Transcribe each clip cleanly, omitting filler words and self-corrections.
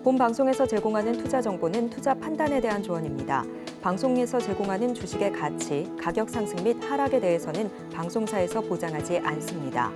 본 방송에서 제공하는 투자 정보는 투자 판단에 대한 조언입니다. 방송에서 제공하는 주식의 가치, 가격 상승 및 하락에 대해서는 방송사에서 보장하지 않습니다.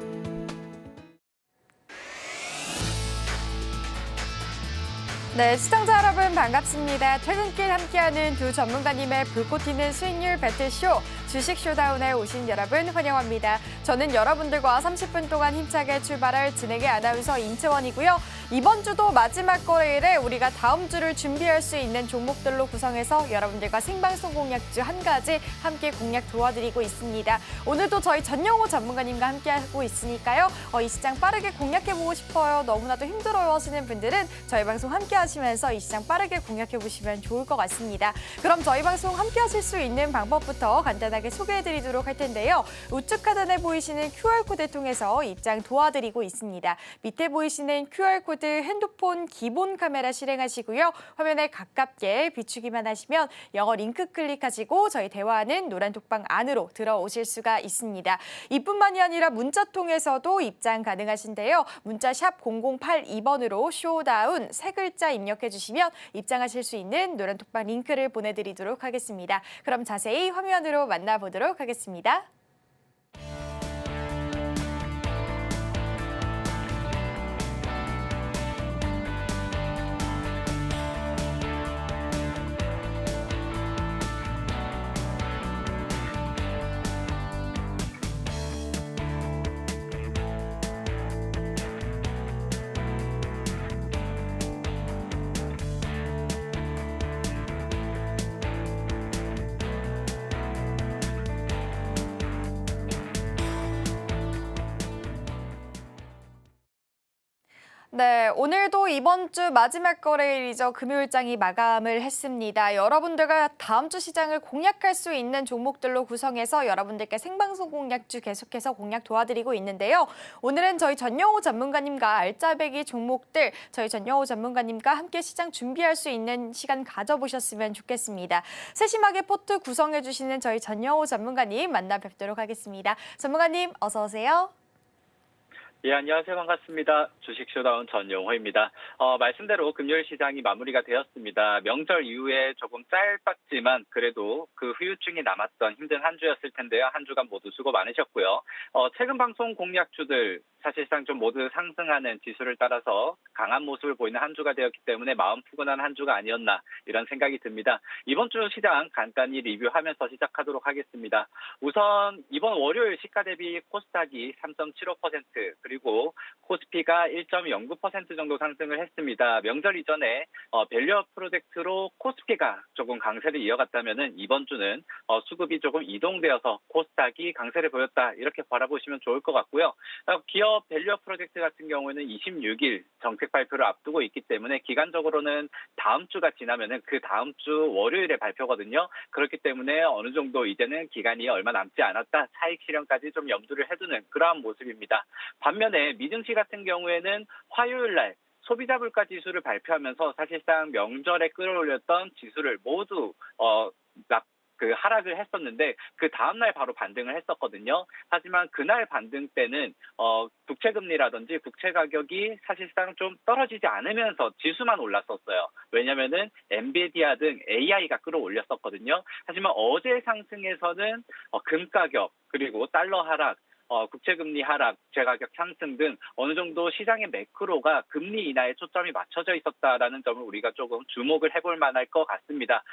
네, 시청자 여러분 반갑습니다. 퇴근길 함께하는 두 전문가님의 불꽃 튀는 수익률 배틀쇼 주식 쇼다운에 오신 여러분 환영합니다. 저는 여러분들과 30분 동안 힘차게 출발할 진행의 아나운서 임채원이고요. 이번 주도 마지막 거래일에 우리가 다음 주를 준비할 수 있는 종목들로 구성해서 여러분들과 생방송 공략주 한 가지 함께 공략 도와드리고 있습니다. 오늘도 저희 전영호 전문가님과 함께하고 있으니까요. 이 시장 빠르게 공략해보고 싶어요. 너무나도 힘들어요 하시는 분들은 저희 방송 함께 하시면서 이 시장 빠르게 공략해보시면 좋을 것 같습니다. 그럼 저희 방송 함께 하실 수 있는 방법부터 간단하게 소개해드리도록 할 텐데요. 우측 하단에 보이시는 QR코드 통해서 입장 도와드리고 있습니다. 밑에 보이시는 QR코드 핸드폰 기본 카메라 실행하시고요. 화면에 가깝게 비추기만 하시면 영어 링크 클릭하시고 저희 대화하는 노란 톡방 안으로 들어오실 수가 있습니다. 이뿐만이 아니라 문자 통해서도 입장 가능하신데요. 문자 샵 0082번으로 쇼다운 세 글자 입력해 주시면 입장하실 수 있는 노란 톡방 링크를 보내드리도록 하겠습니다. 그럼 자세히 화면으로 만나보도록 하겠습니다. 네, 오늘도 이번 주 마지막 거래일이죠. 금요일장이 마감을 했습니다. 여러분들과 다음 주 시장을 공략할 수 있는 종목들로 구성해서 여러분들께 생방송 공략주 계속해서 공략 도와드리고 있는데요. 오늘은 저희 전영호 전문가님과 알짜배기 종목들 저희 전영호 전문가님과 함께 시장 준비할 수 있는 시간 가져보셨으면 좋겠습니다. 세심하게 포트 구성해 주시는 저희 전영호 전문가님 만나 뵙도록 하겠습니다. 전문가님 어서 오세요. 예, 안녕하세요. 반갑습니다. 주식 쇼다운 전용호입니다. 말씀대로 금요일 시장이 마무리가 되었습니다. 명절 이후에 조금 짧았지만 그래도 그 후유증이 남았던 힘든 한 주였을 텐데요. 한 주간 모두 수고 많으셨고요. 최근 방송 공략주들 사실상 좀 모두 상승하는 지수를 따라서 강한 모습을 보이는 한 주가 되었기 때문에 마음 푸근한 한 주가 아니었나 이런 생각이 듭니다. 이번 주 시장 간단히 리뷰하면서 시작하도록 하겠습니다. 우선 이번 월요일 시가 대비 코스닥이 3.75% 그리고 코스피가 1.09% 정도 상승을 했습니다. 명절 이전에 밸류업 프로젝트로 코스피가 조금 강세를 이어갔다면 이번 주는 수급이 조금 이동되어서 코스닥이 강세를 보였다 이렇게 바라보시면 좋을 것 같고요. 기업 밸류업 프로젝트 같은 경우에는 26일 정책 발표를 앞두고 있기 때문에 기간적으로는 다음 주가 지나면은 그 다음 주 월요일에 발표거든요. 그렇기 때문에 어느 정도 이제는 기간이 얼마 남지 않았다. 차익 실현까지 좀 염두를 해두는 그러한 모습입니다. 반면에 미증시 같은 경우에는 화요일 날 소비자 물가 지수를 발표하면서 사실상 명절에 끌어올렸던 지수를 모두 하락을 했었는데 그 다음날 바로 반등을 했었거든요. 하지만 그날 반등 때는 국채금리라든지 국채 가격이 사실상 좀 떨어지지 않으면서 지수만 올랐었어요. 왜냐면은 엔비디아 등 AI가 끌어올렸었거든요. 하지만 어제 상승에서는 금 가격 그리고 달러 하락 국채금리 하락, 국채가격 상승 등 어느 정도 시장의 매크로가 금리 인하에 초점이 맞춰져 있었다라는 점을 우리가 조금 주목을 해볼 만할 것 같습니다.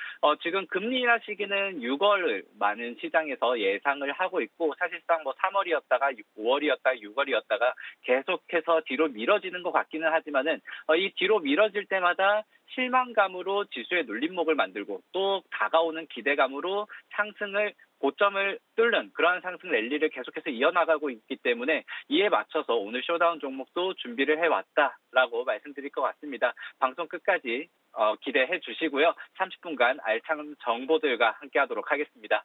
지금 금리 인하 시기는 6월을 많은 시장에서 예상을 하고 있고 사실상 3월이었다가 5월이었다가 6월이었다가 계속해서 뒤로 미뤄지는 것 같기는 하지만은 이 뒤로 미뤄질 때마다 실망감으로 지수의 눌림목을 만들고 또 다가오는 기대감으로 상승을 고점을 뚫는 그러한 상승 랠리를 계속해서 이어나가고 있기 때문에 이에 맞춰서 오늘 쇼다운 종목도 준비를 해왔다라고 말씀드릴 것 같습니다. 방송 끝까지 기대해 주시고요. 30분간 알찬 정보들과 함께하도록 하겠습니다.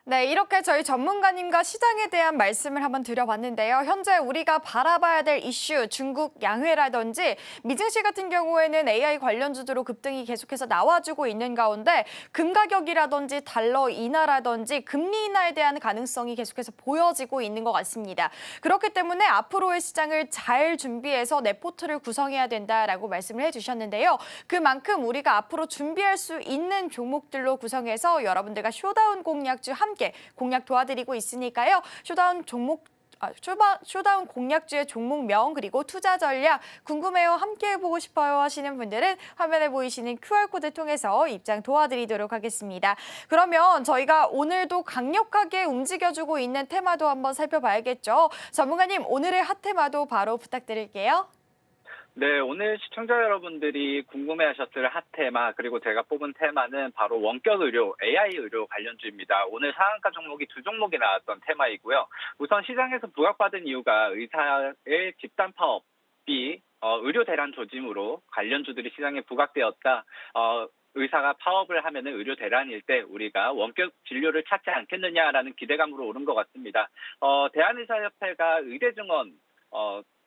네, 이렇게 저희 전문가님과 시장에 대한 말씀을 한번 드려봤는데요. 현재 우리가 바라봐야 될 이슈, 중국 양회라든지 미증시 같은 경우에는 AI 관련주들로 급등이 계속해서 나와주고 있는 가운데 금 가격이라든지 달러 인하라든지 금리 인하에 대한 가능성이 계속해서 보여지고 있는 것 같습니다. 그렇기 때문에 앞으로의 시장을 잘 준비해서 내 포트를 구성해야 된다라고 말씀을 해주셨는데요. 그만큼 우리가 앞으로 준비할 수 있는 종목들로 구성해서 여러분들과 쇼다운 공략주 함께 공략 도와드리고 있으니까요. 쇼다운 공략주의 종목명 그리고 투자 전략 궁금해요, 함께 해보고 싶어요 하시는 분들은 화면에 보이시는 QR코드 통해서 입장 도와드리도록 하겠습니다. 그러면 저희가 오늘도 강력하게 움직여주고 있는 테마도 한번 살펴봐야겠죠. 전문가님, 오늘의 핫테마도 바로 부탁드릴게요. 네, 오늘 시청자 여러분들이 궁금해하셨을 핫테마 그리고 제가 뽑은 테마는 바로 원격 의료, AI 의료 관련주입니다. 오늘 상한가 종목이 두 종목이 나왔던 테마이고요. 우선 시장에서 부각받은 이유가 의사의 집단 파업이 의료 대란 조짐으로 관련주들이 시장에 부각되었다. 의사가 파업을 하면은 의료 대란일 때 우리가 원격 진료를 찾지 않겠느냐라는 기대감으로 오른 것 같습니다. 대한의사협회가 의대 증원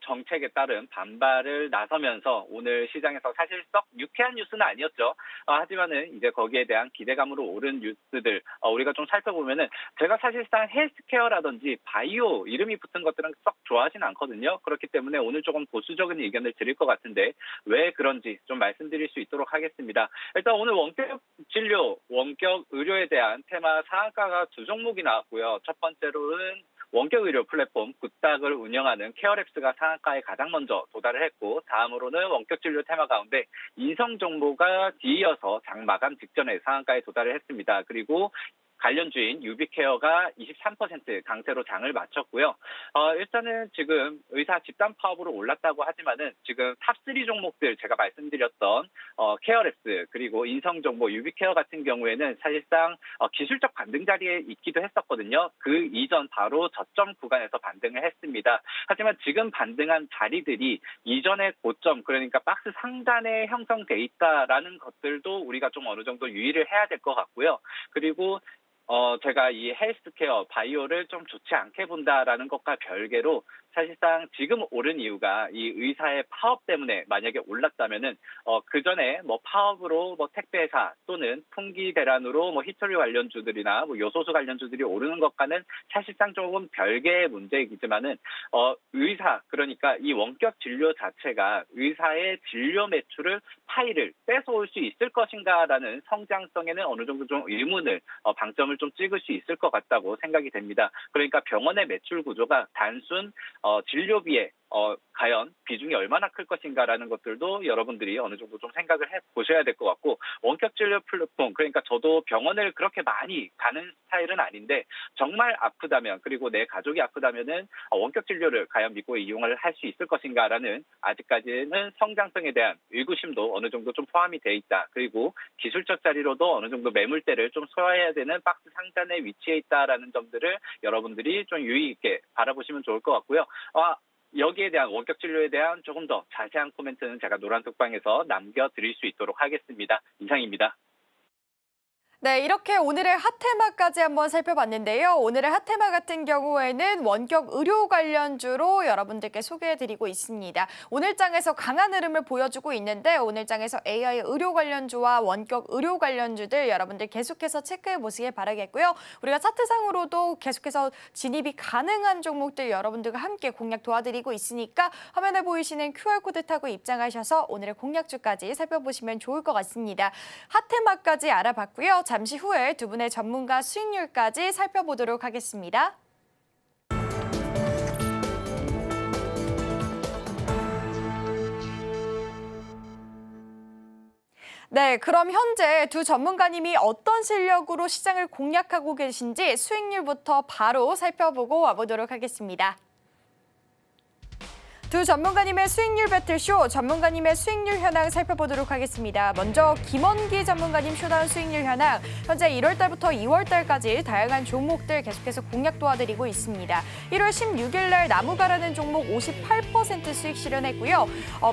정책에 따른 반발을 나서면서 오늘 시장에서 사실 썩 유쾌한 뉴스는 아니었죠. 하지만은 이제 거기에 대한 기대감으로 오른 뉴스들 우리가 좀 살펴보면은 제가 사실상 헬스케어라든지 바이오 이름이 붙은 것들은 썩 좋아하진 않거든요. 그렇기 때문에 오늘 조금 보수적인 의견을 드릴 것 같은데 왜 그런지 좀 말씀드릴 수 있도록 하겠습니다. 일단 오늘 원격 진료, 원격 의료에 대한 테마 상한가가 두 종목이 나왔고요. 첫 번째로는 원격 의료 플랫폼 굿닥을 운영하는 케어랩스가 상한가에 가장 먼저 도달을 했고, 다음으로는 원격 진료 테마 가운데 인성정보가 뒤이어서 장 마감 직전에 상한가에 도달을 했습니다. 그리고 관련주인 유비케어가 23% 강세로 장을 마쳤고요. 일단은 지금 의사 집단 파업으로 올랐다고 하지만은 지금 탑3 종목들 제가 말씀드렸던 케어랩스 그리고 인성정보 유비케어 같은 경우에는 사실상 기술적 반등 자리에 있기도 했었거든요. 그 이전 바로 저점 구간에서 반등을 했습니다. 하지만 지금 반등한 자리들이 이전의 고점 그러니까 박스 상단에 형성돼 있다라는 것들도 우리가 좀 어느 정도 유의를 해야 될 것 같고요. 그리고 제가 이 헬스케어, 바이오를 좀 좋지 않게 본다라는 것과 별개로 사실상 지금 오른 이유가 이 의사의 파업 때문에 만약에 올랐다면은 그 전에 뭐 파업으로 뭐 택배사 또는 풍기 대란으로 뭐 히토리 관련주들이나 뭐 요소수 관련주들이 오르는 것과는 사실상 조금 별개의 문제이지만은 의사 그러니까 이 원격 진료 자체가 의사의 진료 매출을 파이를 뺏어올 수 있을 것인가라는 성장성에는 어느 정도 좀 의문을 방점을 좀 찍을 수 있을 것 같다고 생각이 됩니다. 그러니까 병원의 매출 구조가 단순 진료비에 과연 비중이 얼마나 클 것인가라는 것들도 여러분들이 어느 정도 좀 생각을 해보셔야 될 것 같고, 원격 진료 플랫폼 그러니까 저도 병원을 그렇게 많이 가는 스타일은 아닌데 정말 아프다면 그리고 내 가족이 아프다면은 원격 진료를 과연 믿고 이용을 할 수 있을 것인가라는 아직까지는 성장성에 대한 의구심도 어느 정도 좀 포함이 돼 있다. 그리고 기술적 자리로도 어느 정도 매물대를 좀 소화해야 되는 박스 상단에 위치해 있다라는 점들을 여러분들이 좀 유의 있게 바라보시면 좋을 것 같고요. 여기에 대한 원격 진료에 대한 조금 더 자세한 코멘트는 제가 노란톡방에서 남겨드릴 수 있도록 하겠습니다. 이상입니다. 네, 이렇게 오늘의 핫테마까지 한번 살펴봤는데요. 오늘의 핫테마 같은 경우에는 원격 의료 관련주로 여러분들께 소개해드리고 있습니다. 오늘 장에서 강한 흐름을 보여주고 있는데 오늘 장에서 AI 의료 관련주와 원격 의료 관련주들 여러분들 계속해서 체크해 보시길 바라겠고요. 우리가 차트상으로도 계속해서 진입이 가능한 종목들 여러분들과 함께 공략 도와드리고 있으니까 화면에 보이시는 QR코드 타고 입장하셔서 오늘의 공략주까지 살펴보시면 좋을 것 같습니다. 핫테마까지 알아봤고요. 잠시 후에 두 분의 전문가 수익률까지 살펴보도록 하겠습니다. 네, 그럼 현재 두 전문가님이 어떤 실력으로 시장을 공략하고 계신지 수익률부터 바로 살펴보고 와보도록 하겠습니다. 두 전문가님의 수익률 배틀쇼, 전문가님의 수익률 현황 살펴보도록 하겠습니다. 먼저 김원기 전문가님 쇼다운 수익률 현황, 현재 1월 달부터 2월 달까지 다양한 종목들 계속해서 공략 도와드리고 있습니다. 1월 16일 날 나무가라는 종목 58% 수익 실현했고요.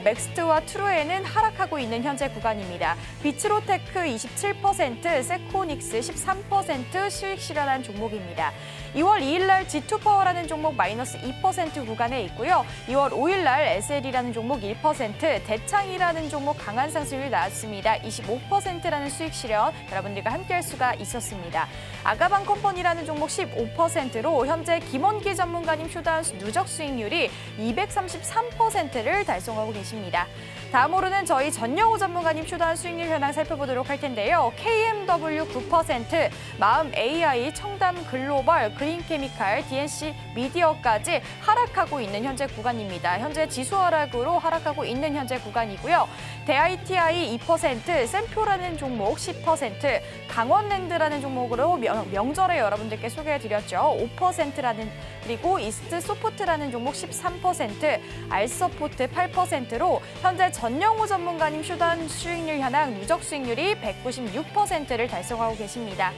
맥스트와 트루에는 하락하고 있는 현재 구간입니다. 비츠로테크 27%, 세코닉스 13% 수익 실현한 종목입니다. 2월 2일 날 G2파워라는 종목 마이너스 2% 구간에 있고요. 2월 5일 날 SL이라는 종목 1%, 대창이라는 종목 강한 상승률 나왔습니다. 25%라는 수익 실현 여러분들과 함께할 수가 있었습니다. 아가방 컴퍼니라는 종목 15%로 현재 김원기 전문가님 쇼다운 누적 수익률이 233%를 달성하고 계십니다. 다음으로는 저희 전영호 전문가님 쇼다운 수익률 현황 살펴보도록 할 텐데요. KMW 9%, 마음 AI, 청담 글로벌, 그린케미칼, DNC 미디어까지 하락하고 있는 현재 구간입니다. 현재 지수 하락으로 하락하고 있는 현재 구간이고요. 대ITI 2%, 샘표라는 종목 10%, 강원랜드라는 종목으로 명절에 여러분들께 소개해드렸죠. 5%라는 그리고 이스트 소프트라는 종목 13%, 알서포트 8%로 현재 전영호 전문가님 쇼단 수익률 현황 누적 수익률이 196%를 달성하고 계십니다.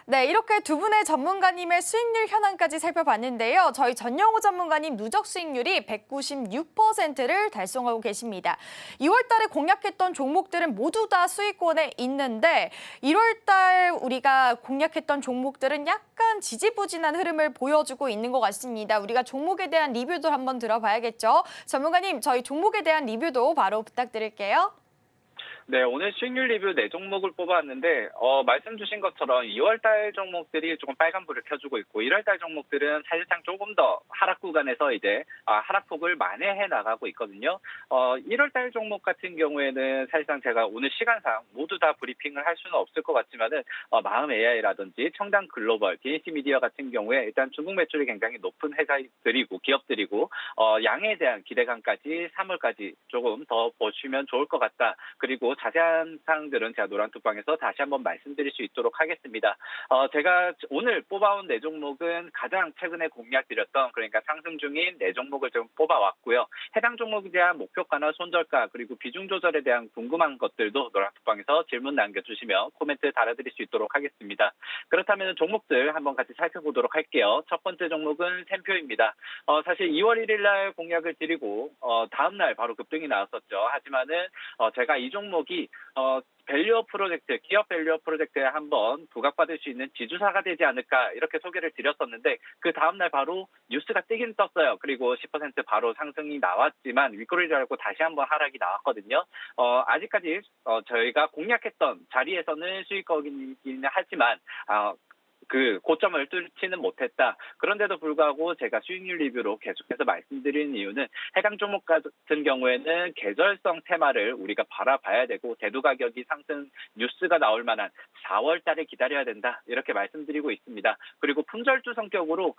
네, 이렇게 두 분의 전문가님의 수익률 현황까지 살펴봤는데요. 저희 전영호 전문가님 누적 수익률이 196%를 달성하고 계십니다. 2월 달에 공략했던 종목들은 모두 다 수익권에 있는데 1월 달 우리가 공략했던 종목들은 약간 지지부진한 흐름을 보여주고 있는 것 같습니다. 우리가 종목에 대한 리뷰도 한번 들어봐야겠죠. 전문가님, 저희 종목에 대한 리뷰도 바로 부탁드릴게요. 네, 오늘 수익률 리뷰 4종목을 뽑아왔는데 말씀 주신 것처럼 2월달 종목들이 조금 빨간불을 켜주고 있고 1월달 종목들은 사실상 조금 더 하락 구간에서 이제 하락폭을 만회해 나가고 있거든요. 1월달 종목 같은 경우에는 사실상 제가 오늘 시간상 모두 다 브리핑을 할 수는 없을 것 같지만은 마음 AI라든지 청담 글로벌, DNC 미디어 같은 경우에 일단 중국 매출이 굉장히 높은 회사들이고 기업들이고 양에 대한 기대감까지 3월까지 조금 더 보시면 좋을 것 같다. 그리고 자세한 사항들은 제가 노란톡방에서 다시 한번 말씀드릴 수 있도록 하겠습니다. 제가 오늘 뽑아온 4종목은 가장 최근에 공략드렸던 그러니까 상승 중인 4종목을 좀 뽑아왔고요. 해당 종목에 대한 목표가나 손절가 그리고 비중 조절에 대한 궁금한 것들도 노란톡방에서 질문 남겨주시면 코멘트 달아드릴 수 있도록 하겠습니다. 그렇다면 종목들 한번 같이 살펴보도록 할게요. 첫 번째 종목은 샘표입니다. 사실 2월 1일 날 공략을 드리고 다음 날 바로 급등이 나왔었죠. 하지만은 제가 이 종목이 밸류업 프로젝트, 기업 밸류업 프로젝트에 한번 부각받을 수 있는 지주사가 되지 않을까 이렇게 소개를 드렸었는데 그 다음날 바로 뉴스가 뜨긴 떴어요. 그리고 10% 바로 상승이 나왔지만 윗꼬리를 달고 다시 한번 하락이 나왔거든요. 아직까지 저희가 공략했던 자리에서는 수익거기는 하지만 그 고점을 뚫지는 못했다. 그런데도 불구하고 제가 수익률 리뷰로 계속해서 말씀드리는 이유는 해당 종목 같은 경우에는 계절성 테마를 우리가 바라봐야 되고 대두 가격이 상승 뉴스가 나올 만한 4월 달에 기다려야 된다. 이렇게 말씀드리고 있습니다. 그리고 품절주 성격으로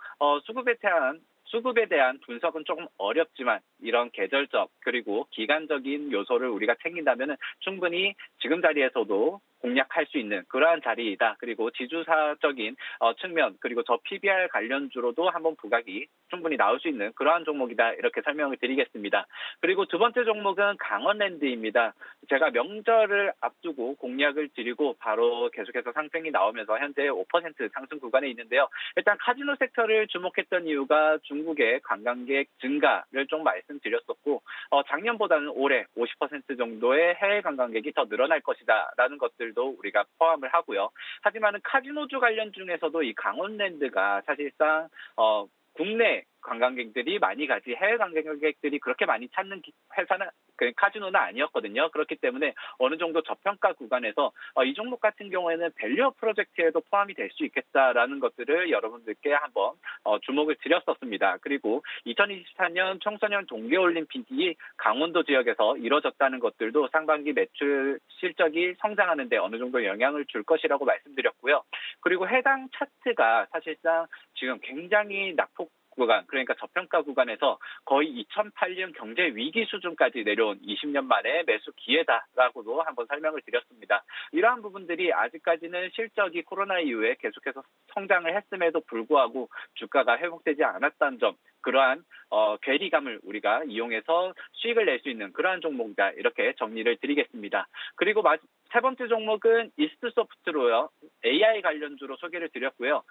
수급에 대한 분석은 조금 어렵지만 이런 계절적 그리고 기간적인 요소를 우리가 챙긴다면 충분히 지금 자리에서도 공략할 수 있는 그러한 자리이다. 그리고 지주사적인 측면 그리고 저 PBR 관련주로도 한번 부각이 충분히 나올 수 있는 그러한 종목이다. 이렇게 설명을 드리겠습니다. 그리고 두 번째 종목은 강원랜드입니다. 제가 명절을 앞두고 공략을 드리고 바로 계속해서 상승이 나오면서 현재 5% 상승 구간에 있는데요. 일단 카지노 섹터를 주목했던 이유가 중국의 관광객 증가를 좀 말씀드렸었고 작년보다는 올해 50% 정도의 해외 관광객이 더 늘어날 것이다라는 것들도 우리가 포함을 하고요. 하지만 카지노주 관련 중에서도 이 강원랜드가 사실상 국내 관광객들이 많이 가지 해외 관광객들이 그렇게 많이 찾는 회사는 카지노는 아니었거든요. 그렇기 때문에 어느 정도 저평가 구간에서 이 종목 같은 경우에는 밸류업 프로젝트에도 포함이 될 수 있겠다라는 것들을 여러분들께 한번 주목을 드렸었습니다. 그리고 2024년 청소년 동계올림픽이 강원도 지역에서 이뤄졌다는 것들도 상반기 매출 실적이 성장하는 데 어느 정도 영향을 줄 것이라고 말씀드렸고요. 그리고 해당 차트가 사실상 지금 굉장히 낙폭 구간, 그러니까 저평가 구간에서 거의 2008년 경제 위기 수준까지 내려온 20년 만에 매수 기회다라고도 한번 설명을 드렸습니다. 이러한 부분들이 아직까지는 실적이 코로나 이후에 계속해서 성장을 했음에도 불구하고 주가가 회복되지 않았다는 점, 그러한 괴리감을 우리가 이용해서 수익을 낼 수 있는 그러한 종목이다, 이렇게 정리를 드리겠습니다. 그리고 세 번째 종목은 이스트소프트로요. AI 관련주로 소개를 드렸고요.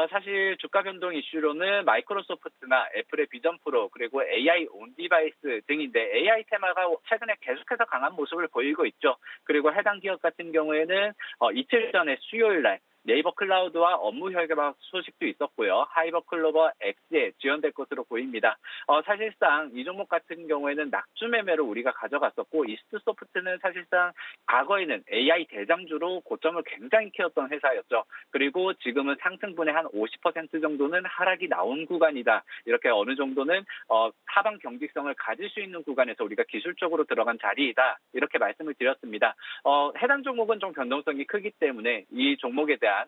사실 주가 변동 이슈로는 마이크로소프트나 애플의 비전 프로, 그리고 AI 온 디바이스 등인데 AI 테마가 최근에 계속해서 강한 모습을 보이고 있죠. 그리고 해당 기업 같은 경우에는 이틀 전에 수요일 날 네이버 클라우드와 업무 협약 소식도 있었고요. 하이버 클로버 X에 지원될 것으로 보입니다. 사실상 이 종목 같은 경우에는 낙주 매매로 우리가 가져갔었고, 이스트소프트는 사실상 과거에는 AI 대장주로 고점을 굉장히 키웠던 회사였죠. 그리고 지금은 상승분의 한 50% 정도는 하락이 나온 구간이다. 이렇게 어느 정도는 하방 경직성을 가질 수 있는 구간에서 우리가 기술적으로 들어간 자리이다, 이렇게 말씀을 드렸습니다. 해당 종목은 좀 변동성이 크기 때문에 이 종목에 대한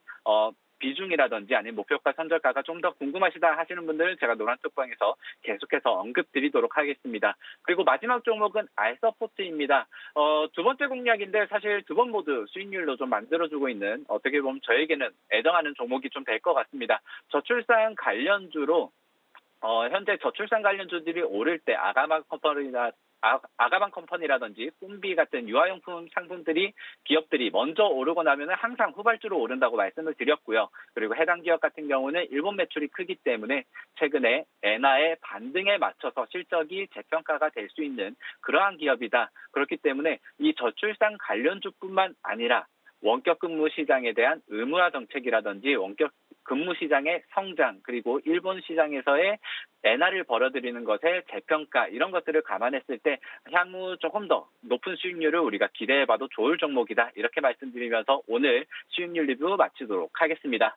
비중이라든지 아니면 목표가 선절가가 좀 더 궁금하시다 하시는 분들은 제가 노란톡방에서 계속해서 언급 드리도록 하겠습니다. 그리고 마지막 종목은 알서포트입니다. 두 번째 공략인데 사실 두 번 모두 수익률로 좀 만들어주고 있는, 어떻게 보면 저에게는 애정하는 종목이 좀 될 것 같습니다. 저출산 관련주로 현재 저출산 관련주들이 오를 때 아가방 컴퍼니라든지 꿈비 같은 유아용품 상품들이 기업들이 먼저 오르고 나면 항상 후발주로 오른다고 말씀을 드렸고요. 그리고 해당 기업 같은 경우는 일본 매출이 크기 때문에 최근에 엔화의 반등에 맞춰서 실적이 재평가가 될 수 있는 그러한 기업이다. 그렇기 때문에 이 저출산 관련주뿐만 아니라 원격 근무 시장에 대한 의무화 정책이라든지 원격 근무 시장의 성장, 그리고 일본 시장에서의 엔화를 벌어들이는 것의 재평가, 이런 것들을 감안했을 때 향후 조금 더 높은 수익률을 우리가 기대해봐도 좋을 종목이다, 이렇게 말씀드리면서 오늘 수익률 리뷰 마치도록 하겠습니다.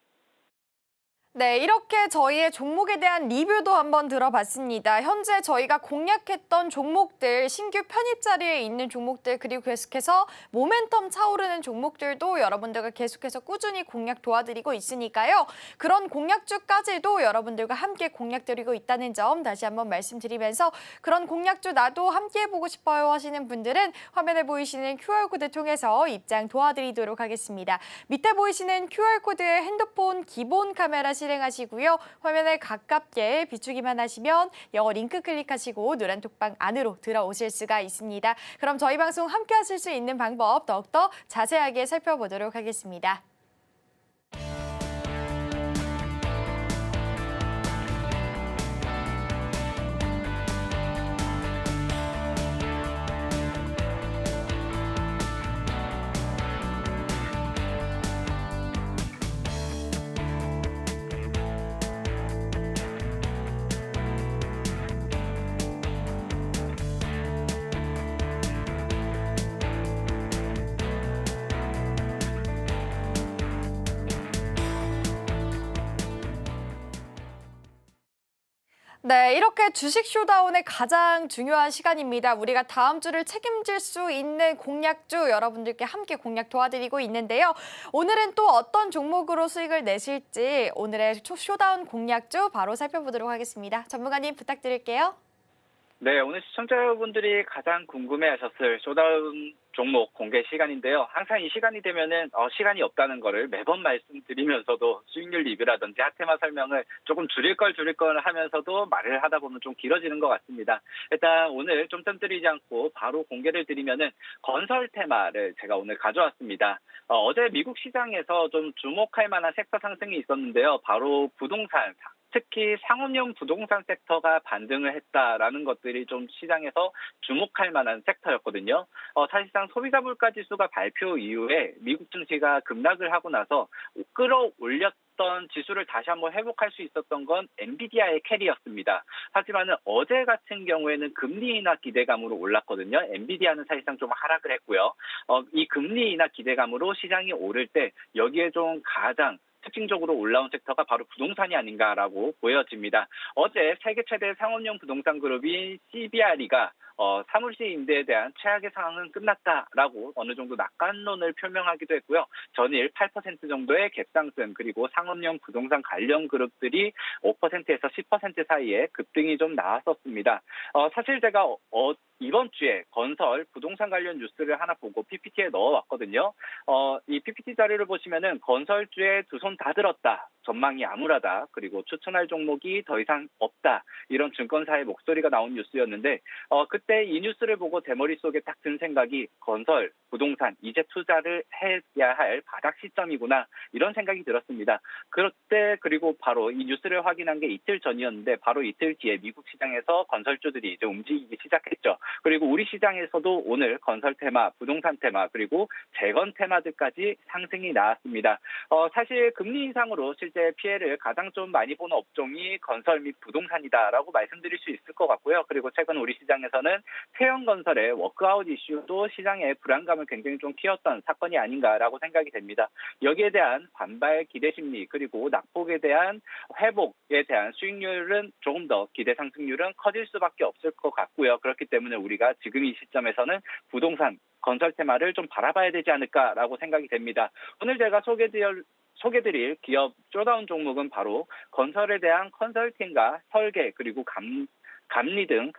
네, 이렇게 저희의 종목에 대한 리뷰도 한번 들어봤습니다. 현재 저희가 공략했던 종목들, 신규 편입 자리에 있는 종목들, 그리고 계속해서 모멘텀 차오르는 종목들도 여러분들과 계속해서 꾸준히 공략 도와드리고 있으니까요. 그런 공략주까지도 여러분들과 함께 공략드리고 있다는 점 다시 한번 말씀드리면서, 그런 공략주 나도 함께 해보고 싶어요 하시는 분들은 화면에 보이시는 QR코드 통해서 입장 도와드리도록 하겠습니다. 밑에 보이시는 QR코드에 핸드폰 기본 카메라 실행하시고요. 화면에 가깝게 비추기만 하시면 영어 링크 클릭하시고 노란톡방 안으로 들어오실 수가 있습니다. 그럼 저희 방송 함께 하실 수 있는 방법 더욱더 자세하게 살펴보도록 하겠습니다. 네, 이렇게 주식 쇼다운의 가장 중요한 시간입니다. 우리가 다음 주를 책임질 수 있는 공략주 여러분들께 함께 공략 도와드리고 있는데요. 오늘은 또 어떤 종목으로 수익을 내실지 오늘의 쇼다운 공략주 바로 살펴보도록 하겠습니다. 전문가님 부탁드릴게요. 네, 오늘 시청자 여러분들이 가장 궁금해하셨을 쇼다운 종목 공개 시간인데요. 항상 이 시간이 되면은 시간이 없다는 거를 매번 말씀드리면서도 수익률 리뷰라든지 핫테마 설명을 조금 줄일 걸 하면서도 말을 하다 보면 좀 길어지는 것 같습니다. 일단 오늘 좀 뜸들이지 않고 바로 공개를 드리면은 건설 테마를 제가 오늘 가져왔습니다. 어제 미국 시장에서 좀 주목할 만한 섹터 상승이 있었는데요. 바로 부동산, 특히 상업용 부동산 섹터가 반등을 했다라는 것들이 좀 시장에서 주목할 만한 섹터였거든요. 사실상 소비자 물가 지수가 발표 이후에 미국 증시가 급락을 하고 나서 끌어올렸던 지수를 다시 한번 회복할 수 있었던 건 엔비디아의 캐리였습니다. 하지만 어제 같은 경우에는 금리 인하 기대감으로 올랐거든요. 엔비디아는 사실상 좀 하락을 했고요. 이 금리 인하 기대감으로 시장이 오를 때 여기에 좀 가장 특징적으로 올라온 섹터가 바로 부동산이 아닌가라고 보여집니다. 어제 세계 최대 상업용 부동산 그룹인 CBRE가 사물시 임대에 대한 최악의 상황은 끝났다라고 어느 정도 낙관론을 표명하기도 했고요. 전일 8% 정도의 갭상승 그리고 상업용 부동산 관련 그룹들이 5%에서 10% 사이에 급등이 좀 나왔었습니다. 사실 제가 이번 주에 건설, 부동산 관련 뉴스를 하나 보고 PPT에 넣어왔거든요. 이 PPT 자료를 보시면은 건설주에 두 손 다 들었다. 전망이 암울하다. 그리고 추천할 종목이 더 이상 없다. 이런 증권사의 목소리가 나온 뉴스였는데 그때 이 뉴스를 보고 제 머릿속에 딱 든 생각이 건설, 부동산, 이제 투자를 해야 할 바닥 시점이구나. 이런 생각이 들었습니다. 그때 그리고 바로 이 뉴스를 확인한 게 이틀 전이었는데 바로 이틀 뒤에 미국 시장에서 건설주들이 이제 움직이기 시작했죠. 그리고 우리 시장에서도 오늘 건설 테마, 부동산 테마, 그리고 재건 테마들까지 상승이 나왔습니다. 사실 금리 인상으로 실제 피해를 가장 좀 많이 보는 업종이 건설 및 부동산이다라고 말씀드릴 수 있을 것 같고요. 그리고 최근 우리 시장에서는 태형건설의 워크아웃 이슈도 시장의 불안감을 굉장히 좀 키웠던 사건이 아닌가라고 생각이 됩니다. 여기에 대한 반발 기대 심리 그리고 낙폭에 대한 회복에 대한 수익률은 조금 더 기대 상승률은 커질 수밖에 없을 것 같고요. 그렇기 때문에 우리가 지금 이 시점에서는 부동산, 건설 테마를 좀 바라봐야 되지 않을까라고 생각이 됩니다. 오늘 제가 소개드릴 기업 쇼다운 종목은 바로 건설에 대한 컨설팅과 설계 그리고 감리 등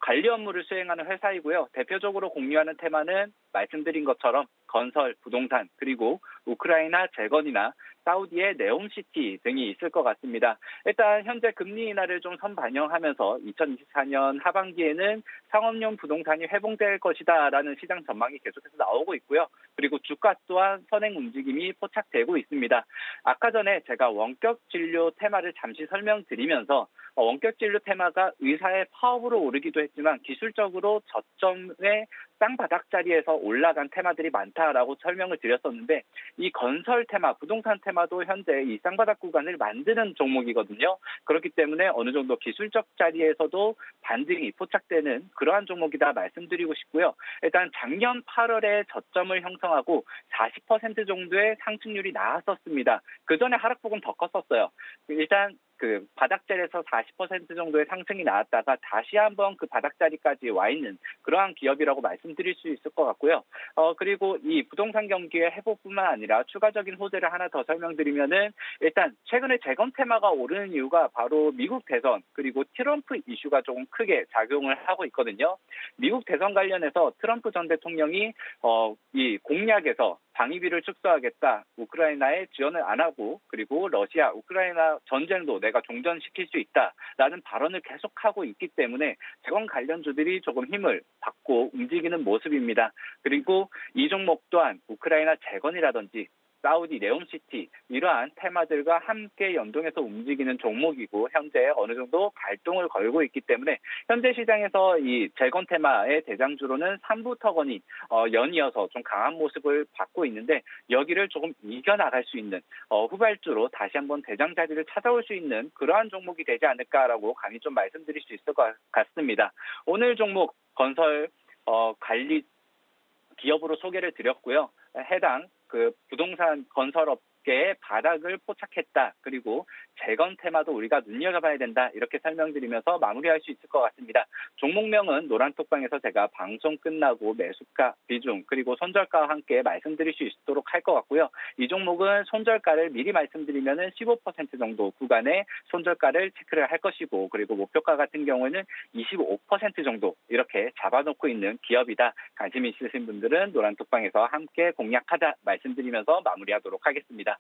관리 업무를 수행하는 회사이고요. 대표적으로 공유하는 테마는 말씀드린 것처럼 건설, 부동산, 그리고 우크라이나 재건이나 사우디의 네옴시티 등이 있을 것 같습니다. 일단 현재 금리 인하를 좀 선반영하면서 2024년 하반기에는 상업용 부동산이 회복될 것이다라는 시장 전망이 계속해서 나오고 있고요. 그리고 주가 또한 선행 움직임이 포착되고 있습니다. 아까 전에 제가 원격 진료 테마를 잠시 설명드리면서 원격 진료 테마가 의사의 파업으로 오르기도 했지만 기술적으로 저점의 쌍바닥 자리에서 올라간 테마들이 많다라고 설명을 드렸었는데 이 건설 테마, 부동산 테마도 현재 이 쌍바닥 구간을 만드는 종목이거든요. 그렇기 때문에 어느 정도 기술적 자리에서도 반등이 포착되는 그러한 종목이다 말씀드리고 싶고요. 일단 작년 8월에 저점을 형성하고 40% 정도의 상승률이 나왔었습니다. 그 전에 하락폭은 더 컸었어요. 일단 그 바닥자리에서 40% 정도의 상승이 나왔다가 다시 한번 그 바닥자리까지 와 있는 그러한 기업이라고 말씀드릴 수 있을 것 같고요. 그리고 이 부동산 경기의 회복뿐만 아니라 추가적인 호재를 하나 더 설명드리면은 일단 최근에 재건 테마가 오르는 이유가 바로 미국 대선 그리고 트럼프 이슈가 조금 크게 작용을 하고 있거든요. 미국 대선 관련해서 트럼프 전 대통령이 이 공약에서 방위비를 축소하겠다. 우크라이나에 지원을 안 하고 그리고 러시아, 우크라이나 전쟁도 내가 종전시킬 수 있다라는 발언을 계속하고 있기 때문에 재건 관련주들이 조금 힘을 받고 움직이는 모습입니다. 그리고 이 종목 또한 우크라이나 재건이라든지 사우디 네옴시티 이러한 테마들과 함께 연동해서 움직이는 종목이고 현재 어느 정도 갈동을 걸고 있기 때문에 현재 시장에서 이 재건 테마의 대장주로는 삼부터건이 연이어서 좀 강한 모습을 받고 있는데 여기를 조금 이겨나갈 수 있는 후발주로 다시 한번 대장 자리를 찾아올 수 있는 그러한 종목이 되지 않을까라고 감히 좀 말씀드릴 수 있을 것 같습니다. 오늘 종목 건설 관리 기업으로 소개를 드렸고요. 해당 그 부동산 건설업계의 바닥을 포착했다. 그리고 재건 테마도 우리가 눈여겨봐야 된다. 이렇게 설명드리면서 마무리할 수 있을 것 같습니다. 종목명은 노란톡방에서 제가 방송 끝나고 매수가, 비중, 그리고 손절가와 함께 말씀드릴 수 있도록 할 것 같고요. 이 종목은 손절가를 미리 말씀드리면은 15% 정도 구간의 손절가를 체크를 할 것이고 그리고 목표가 같은 경우에는 25% 정도 이렇게 잡아놓고 있는 기업이다. 관심 있으신 분들은 노란톡방에서 함께 공략하자 말씀드리면서 마무리하도록 하겠습니다.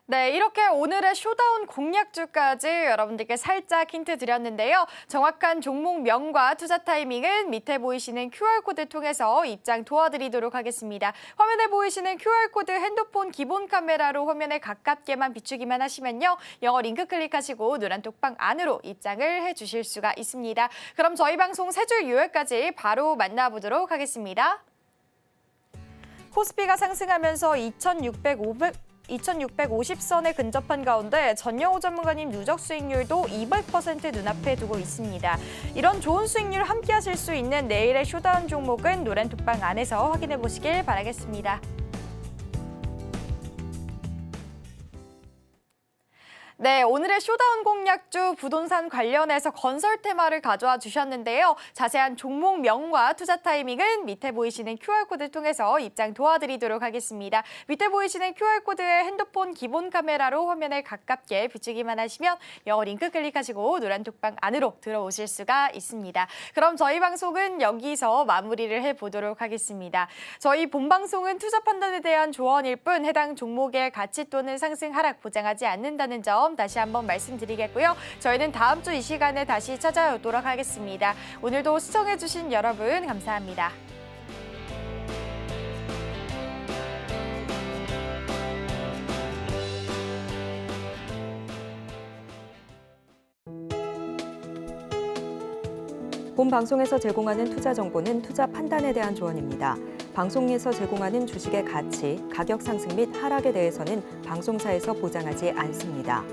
네, 이렇게 오늘의 쇼다운 공략주까지 여러분들께 살짝 힌트 드렸는데요. 정확한 종목명과 투자 타이밍은 밑에 보이시는 QR코드 통해서 입장 도와드리도록 하겠습니다. 화면에 보이시는 QR코드 핸드폰 기본 카메라로 화면에 가깝게만 비추기만 하시면요. 영어 링크 클릭하시고 노란톡방 안으로 입장을 해주실 수가 있습니다. 그럼 저희 방송 세 줄 요약까지 바로 만나보도록 하겠습니다. 코스피가 상승하면서 2650선에 근접한 가운데 전영호 전문가님 누적 수익률도 200% 눈앞에 두고 있습니다. 이런 좋은 수익률 함께 하실 수 있는 내일의 쇼다운 종목은 노란톡방 안에서 확인해 보시길 바라겠습니다. 네, 오늘의 쇼다운 공략주 부동산 관련해서 건설 테마를 가져와 주셨는데요. 자세한 종목명과 투자 타이밍은 밑에 보이시는 QR코드를 통해서 입장 도와드리도록 하겠습니다. 밑에 보이시는 QR코드에 핸드폰 기본 카메라로 화면에 가깝게 비추기만 하시면 영어 링크 클릭하시고 노란 톡방 안으로 들어오실 수가 있습니다. 그럼 저희 방송은 여기서 마무리를 해보도록 하겠습니다. 저희 본 방송은 투자 판단에 대한 조언일 뿐 해당 종목의 가치 또는 상승 하락 보장하지 않는다는 점 다시 한번 말씀드리겠고요. 저희는 다음 주 이 시간에 다시 찾아오도록 하겠습니다. 오늘도 시청해주신 여러분 감사합니다. 본 방송에서 제공하는 투자 정보는 투자 판단에 대한 조언입니다. 방송에서 제공하는 주식의 가치, 가격 상승 및 하락에 대해서는 방송사에서 보장하지 않습니다.